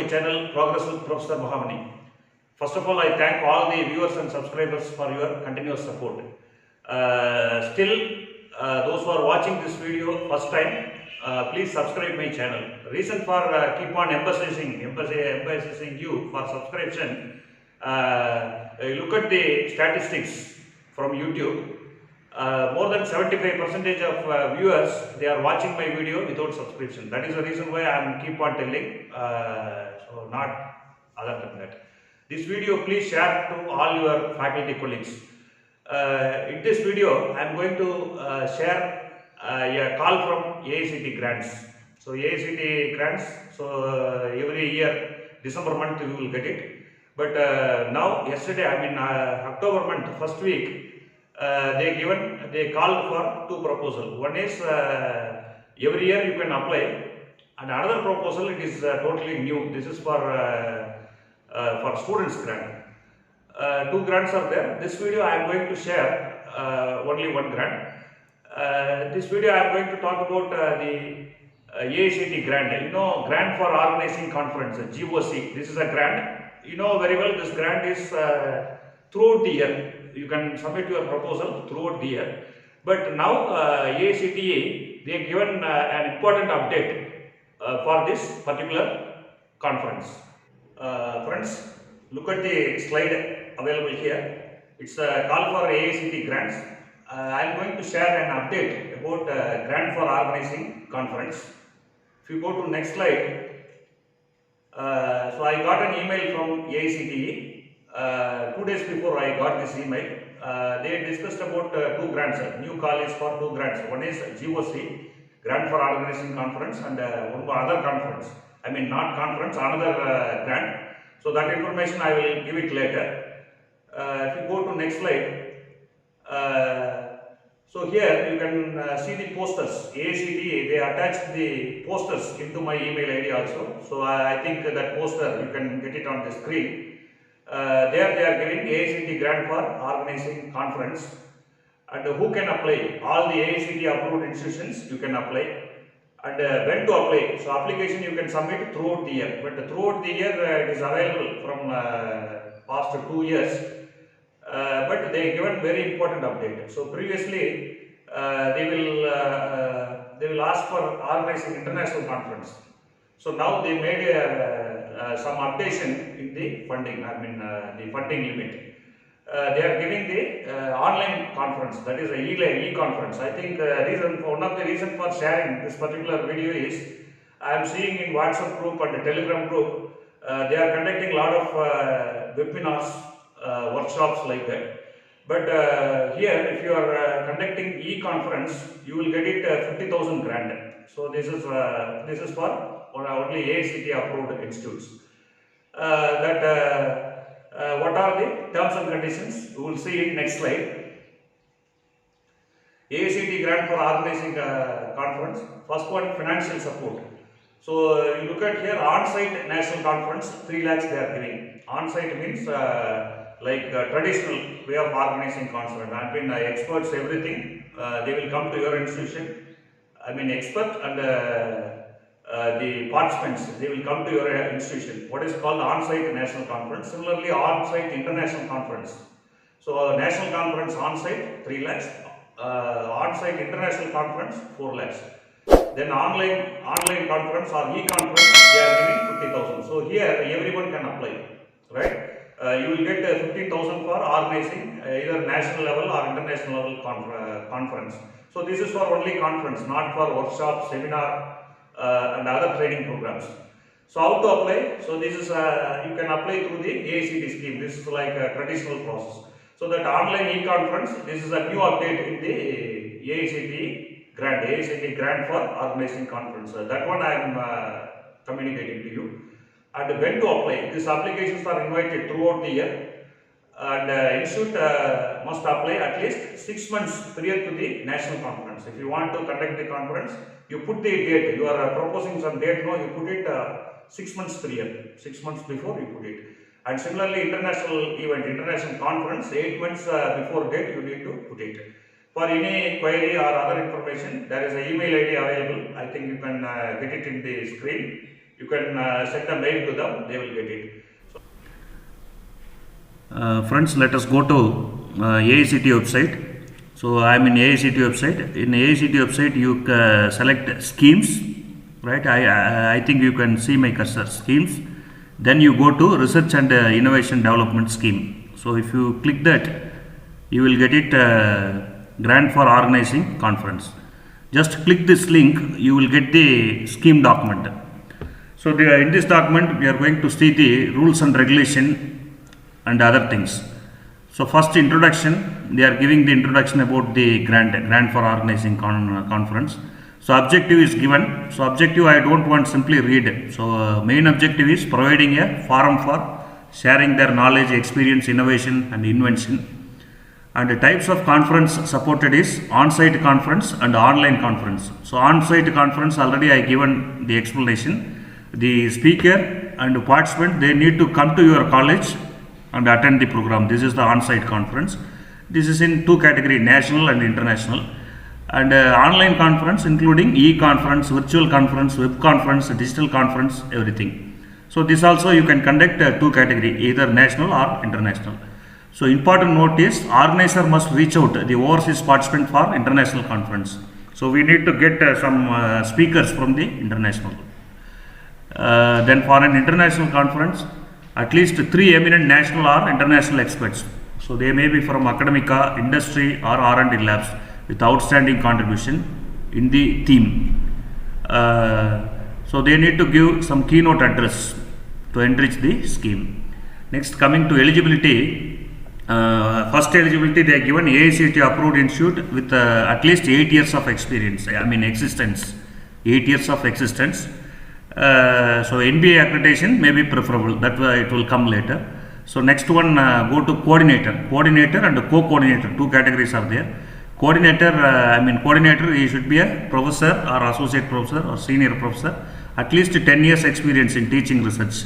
my channel Progress with Professor Mahamani. First of all, I thank all the viewers and subscribers for your continuous support. Still, those who are watching this video first time, please subscribe my channel. Reason for keep on emphasizing you for subscription. Look at the statistics from YouTube. More than 75% of viewers, they are watching my video without subscription. That is the reason why I am keep on telling. So not other than that. This video please share to all your faculty colleagues. In this video, I am going to share a call from AICT grants. So AICT grants. So every year, December month you will get it. But now yesterday, I mean October month, first week. They called for two proposals. One is every year you can apply, and another proposal it is totally new. This is for students grant. Two grants are there. This video I am going to share only one grant. This video I am going to talk about the AICT grant. You know, grant for organizing conference, GOC. This is a grant. You know very well this grant is throughout the year. You can submit your proposal throughout the year. But now AICTE, they have given an important update for this particular conference. Friends, look at the slide available here. It's a call for AICT grants. I am going to share an update about grant for organizing conference. If you go to next slide, so I got an email from AICTE. 2 days before I got this email, they discussed about two grants. New call is for two grants. One is GOC, Grant for Organizing Conference, and one other conference. I mean not conference, another grant. So that information I will give it later. If you go to next slide, so here you can see the posters. AICTE, they attached the posters into my email ID also. So I think that poster, you can get it on the screen. There they are giving AICT grant for organizing conference, and who can apply? All the AICT approved institutions you can apply, and when to apply. So application you can submit throughout the year, but throughout the year it is available from past 2 years. But they given very important update. So previously they will ask for organizing international conference. So now they made some updation in the funding. I mean the funding limit. They are giving the online conference, that is a e-conference. I think one of the reason for sharing this particular video is I am seeing in WhatsApp group and the Telegram group they are conducting a lot of webinars, workshops like that. But here, if you are conducting e-conference, you will get it 50,000 grant. So this is for only AICT approved institutes. What are the terms and conditions? We will see in next slide. AICT grant for organizing conference. First one, financial support. So you look at here, on-site national conference, 3 lakhs they are giving. On-site means like traditional way of organizing conference. I mean experts, everything. They will come to your institution. I mean expert and the participants, they will come to your institution. What is called on-site national conference. Similarly, on-site international conference. So national conference on-site 3 lakhs, on-site international conference 4 lakhs. Then online conference or e-conference, they are giving 50,000. So here everyone can apply, right? You will get 15,000 for organizing either national level or international level conference. So this is for only conference, not for workshop, seminar, and other training programs. So how to apply? So this is you can apply through the AICT scheme. This is like a traditional process. So that online e-conference, this is a new update in the AICT grant for organizing conference. That one I am communicating to you. And when to apply? These applications are invited throughout the year, and institute must apply at least 6 months prior to the national conference. If you want to conduct the conference, you put the date. You are proposing some date, no, you put it 6 months prior, 6 months before you put it. And similarly, international event, international conference, 8 months before date you need to put it. For any query or other information, there is an email ID available. I think you can get it in the screen. You can send a mail to them, they will get it. Friends, let us go to AICT website. So I am in AICT website. In AICT website, you select schemes, right? I think you can see my cursor, schemes. Then you go to research and innovation development scheme. So if you click that, you will get it grant for organizing conference. Just click this link, you will get the scheme document. So in this document, we are going to see the rules and regulation and other things. So first introduction, they are giving the introduction about the grant for organizing conference. So objective is given. So objective I don't want simply read. So main objective is providing a forum for sharing their knowledge, experience, innovation and invention. And the types of conference supported is on-site conference and online conference. So on-site conference already I given the explanation. The speaker and participant, they need to come to your college and attend the program. This is the on-site conference. This is in two categories, national and international. And online conference including e-conference, virtual conference, web conference, digital conference, everything. So this also you can conduct two categories, either national or international. So important note is organizer must reach out the overseas participant for international conference. So we need to get some speakers from the international. Then for an international conference, at least 3 eminent national or international experts. So they may be from academia, industry or R&D labs with outstanding contribution in the theme. So they need to give some keynote address to enrich the scheme. Next, coming to eligibility, first eligibility they are given AICT approved institute with at least 8 years of experience, existence, 8 years of existence. So NBA accreditation may be preferable, that it will come later. So next one, go to coordinator and co-coordinator, two categories are there. Coordinator, coordinator, he should be a professor or associate professor or senior professor, at least 10 years experience in teaching research,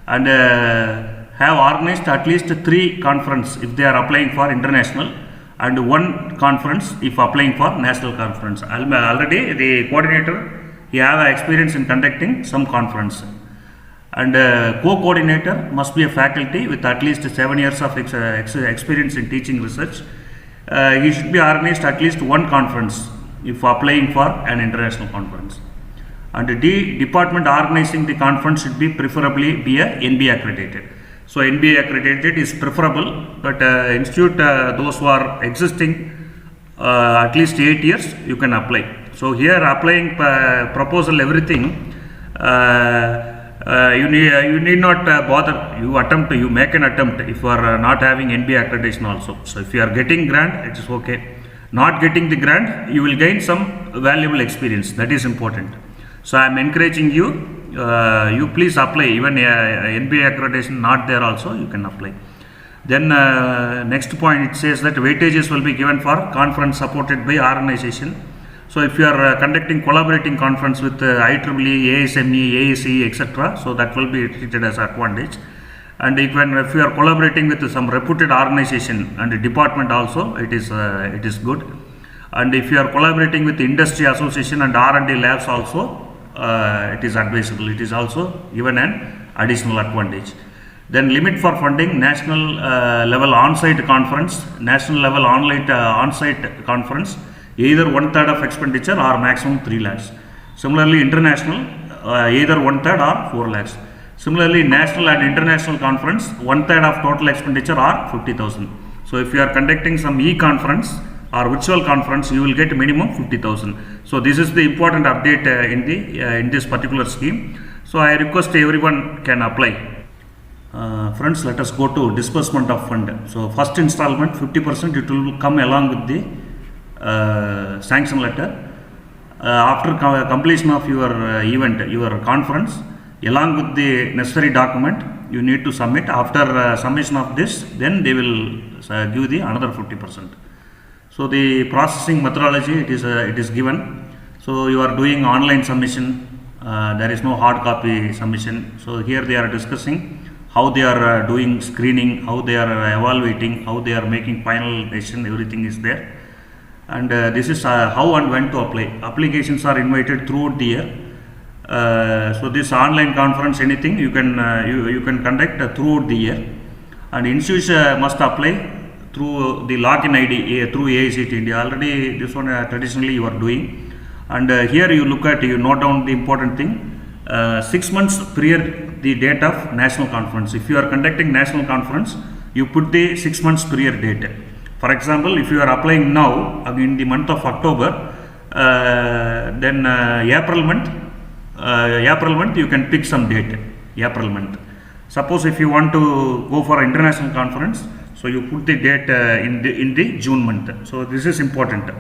and have organized at least 3 conference if they are applying for international, and 1 conference if applying for national conference. Already the coordinator, he have experience in conducting some conference, and co-coordinator must be a faculty with at least 7 years of experience in teaching research. He should be organized at least 1 conference if applying for an international conference. And the department organizing the conference should be preferably be a NBA accredited. So NBA accredited is preferable, but institute those who are existing at least 8 years, you can apply. So here applying proposal everything, you need not bother. You make an attempt if you are not having NBA accreditation also. So if you are getting grant, it is okay. Not getting the grant, you will gain some valuable experience. That is important. So I am encouraging you. You please apply. Even NBA accreditation not there also, you can apply. Then next point, it says that weightages will be given for conference supported by organization. So if you are conducting collaborating conference with IEEE, ASME, ASE, etc., so that will be treated as advantage. And if you are collaborating with some reputed organization and department also, it is good. And if you are collaborating with industry association and R&D labs also, it is advisable. It is also given an additional advantage. Then limit for funding, national level on-site conference, national level on-site conference, either 1/3 of expenditure or maximum 3 lakhs. Similarly, international, either 1/3 or 4 lakhs. Similarly, national and international conference, 1/3 of total expenditure or 50,000. So if you are conducting some e-conference or virtual conference, you will get minimum 50,000. So this is the important update in this particular scheme. So I request everyone can apply. Friends, let us go to disbursement of fund. So first installment 50%, it will come along with the sanction letter. After completion of your event, your conference, along with the necessary document, you need to submit. After submission of this, then they will give the another 50%. So the processing methodology, it is given. So you are doing online submission. There is no hard copy submission. So here they are discussing how they are doing screening, how they are evaluating, how they are making final decision. Everything is there. And this is how and when to apply. Applications are invited throughout the year. So this online conference, anything you can you can conduct throughout the year, and institution must apply through the login ID through AICT India. Already this one traditionally you are doing, and here you look at, you note down the important thing. 6 months prior the date of national conference. If you are conducting national conference, you put the 6 months prior date. For example, if you are applying now in the month of October, then April month you can pick some date, April month. Suppose if you want to go for international conference, so you put the date in the June month. So this is important.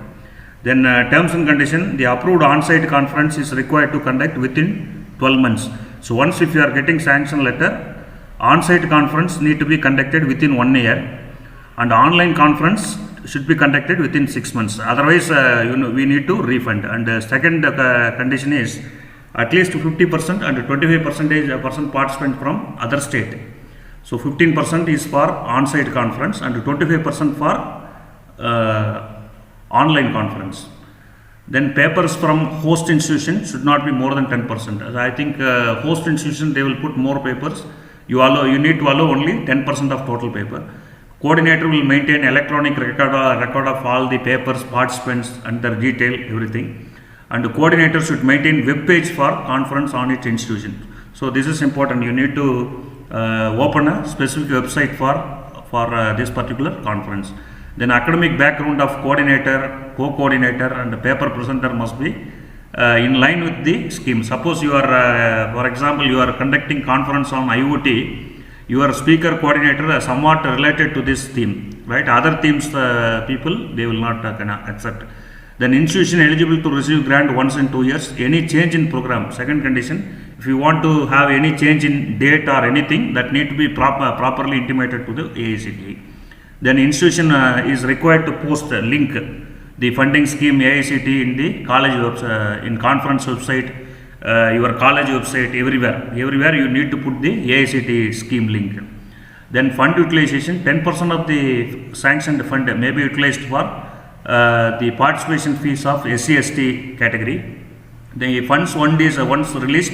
Then terms and condition, the approved on-site conference is required to conduct within 12 months. So once if you are getting sanction letter, on-site conference need to be conducted within 1 year, and online conference should be conducted within 6 months. Otherwise, we need to refund. And second condition is at least 50% and 25% participant from other state. So 15% is for on-site conference and 25% for online conference. Then papers from host institution should not be more than 10%. As I think host institution, they will put more papers. You need to allow only 10% of total paper. Coordinator will maintain electronic record of all the papers, participants and their detail, everything. And the coordinator should maintain web page for conference on its institution. So this is important. You need to open a specific website for this particular conference. Then academic background of coordinator, co-coordinator and paper presenter must be in line with the scheme. Suppose you are, for example, you are conducting conference on IoT, your speaker coordinator is somewhat related to this theme, right? Other themes people, they will not accept. Then institution eligible to receive grant once in 2 years. Any change in program, second condition, if you want to have any change in date or anything, that need to be properly intimated to the AICTE. Then institution is required to post a link, the funding scheme AICTE in the college website, in conference website, your college website, everywhere you need to put the AICTE scheme link. Then fund utilization, 10% of the sanctioned fund may be utilized for the participation fees of SC/ST category. The funds once released,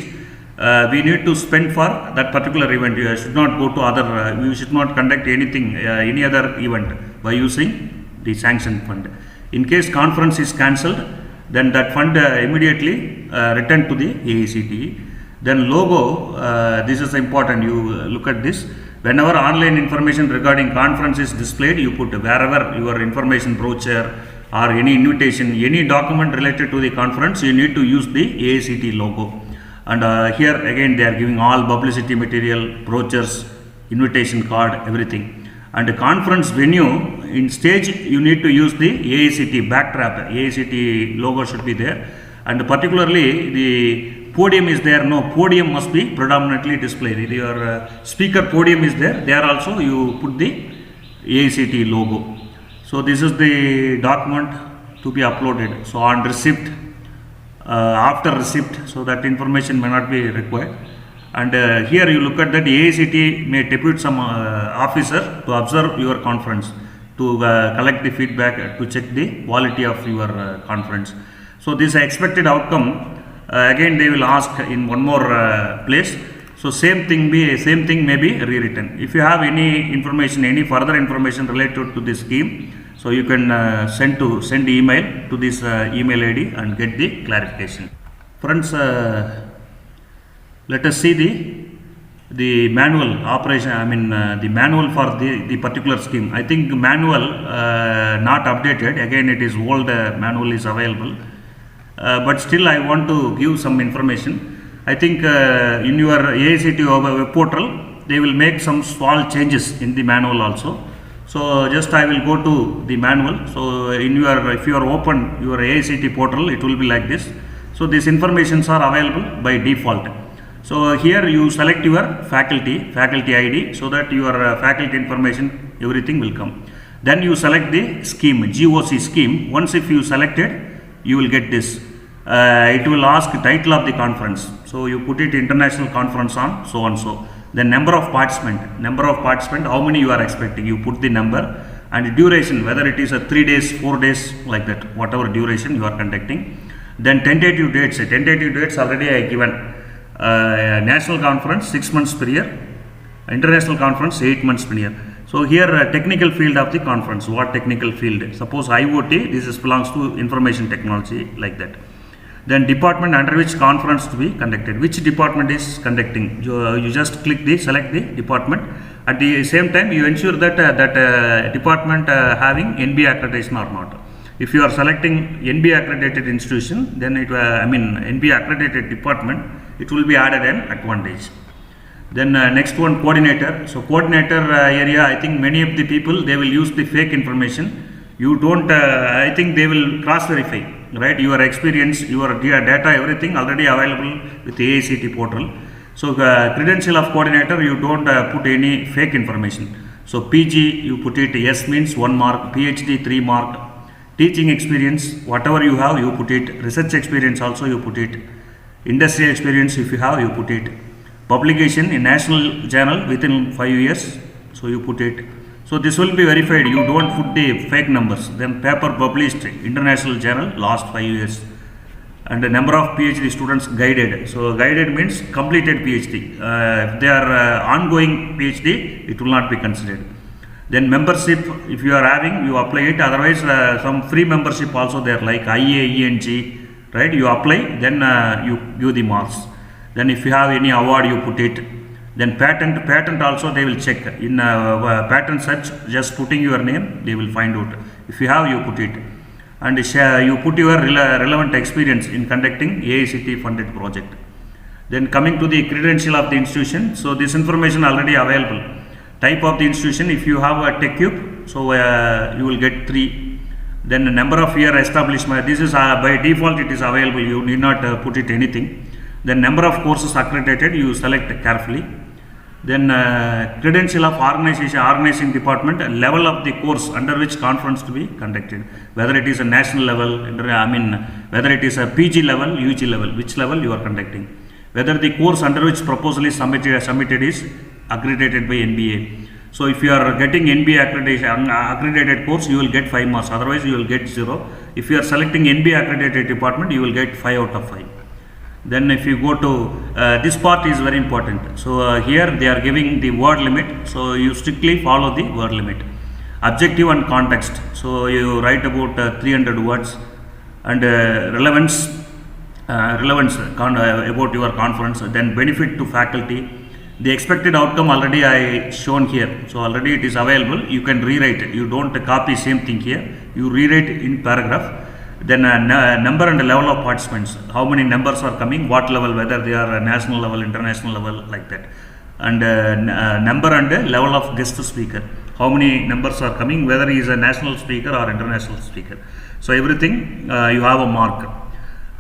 we need to spend for that particular event. You should not go to other, you should not conduct anything, any other event by using the sanctioned fund. In case conference is cancelled, then that fund immediately returned to the AICTE. Then logo, this is important, you look at this. Whenever online information regarding conference is displayed, you put wherever your information brochure or any invitation, any document related to the conference, you need to use the AICTE logo. And here again they are giving all publicity material, brochures, invitation card, everything. And the conference venue, in stage you need to use the AICTE backdrop, AICTE logo should be there. And particularly the podium is there, no, podium must be predominantly displayed. If your speaker podium is there, there also you put the AICTE logo. So this is the document to be uploaded. So on receipt, after receipt, so that information may not be required. And here you look at that AICTE may depute some officer to observe your conference, to collect the feedback, to check the quality of your conference. So this expected outcome, again they will ask in one more place. So same thing may be rewritten. If you have any information, any further information related to this scheme, so you can send email to this email ID and get the clarification. Friends, let us see the manual operation, the manual for the particular scheme. I think manual not updated, again it is old manual is available, but still I want to give some information. I think in your AICTE web portal, they will make some small changes in the manual also. So just I will go to the manual. So in your, if you are open your AICTE portal, it will be like this. So these informations are available by default. So here you select your faculty ID, so that your faculty information, everything will come. Then you select the scheme, GOC scheme. Once if you select it, you will get this. It will ask title of the conference. So you put it international conference on so and so. The number of participant, how many you are expecting, you put the number, and duration, whether it is a 3 days, 4 days, like that, whatever duration you are conducting. Then tentative dates already I given. National conference 6 months per year, international conference 8 months per year. So here technical field of the conference, what technical field? Suppose IoT, this belongs to information technology, like that. Then department under which conference to be conducted. Which department is conducting? You just select the department. At the same time, you ensure that that department having NBA accreditation or not. If you are selecting NBA accredited institution, then NBA accredited department, it will be added an advantage. Then next one, coordinator. So coordinator area, I think many of the people, they will use the fake information. You don't, I think they will cross verify, right? Your experience, your data, everything already available with the AICTE portal. So credential of coordinator, you don't put any fake information. So PG, you put it, yes means 1 mark, PhD 3 mark, teaching experience, whatever you have, you put it, research experience also you put it, industry experience if you have, you put it, publication in national journal within 5 years, so you put it. So this will be verified, you don't put the fake numbers. Then paper published international journal last 5 years, and the number of PhD students guided. So guided means completed PhD. If they are ongoing PhD, it will not be considered. Then membership, if you are having, you apply it. Otherwise some free membership also there, like IA, ENG, right? You apply, then you give the marks. Then if you have any award, you put it. Then patent also they will check. In patent search, just putting your name, they will find out. If you have, you put it. And you put your relevant experience in conducting AICTE funded project. Then coming to the credential of the institution, so this information already available. Type of the institution, if you have a TechCube, so you will get 3. Then the number of year establishment, this is by default it is available, you need not put it anything. Then number of courses accredited, you select carefully. Then credential of organizing department, level of the course under which conference to be conducted, whether it is a national level, whether it is a PG level, UG level, which level you are conducting, whether the course under which proposal is submitted is accredited by NBA. So if you are getting NBA accredited course, you will get 5 marks, otherwise you will get 0. If you are selecting NBA accredited department, you will get 5 out of 5. Then if you go to this part is very important. So here they are giving the word limit, so you strictly follow the word limit. Objective and context, so you write about 300 words. And relevance about your conference. Then benefit to faculty. The expected outcome already I shown here, so already it is available. You can rewrite it, you don't copy same thing here, you rewrite in paragraph. Then number and level of participants, how many numbers are coming, what level, whether they are national level, international level, like that. And number and level of guest speaker, how many numbers are coming, whether he is a national speaker or international speaker. So everything you have a mark.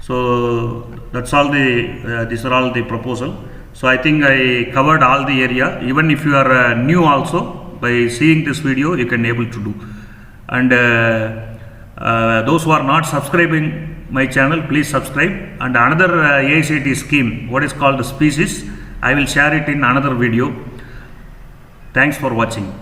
So that's all the these are all the proposal. So I think I covered all the area. Even if you are new also, by seeing this video you can able to do. And those who are not subscribing my channel, please subscribe. And another AICTE scheme, what is called the species, I will share it in another video. Thanks for watching.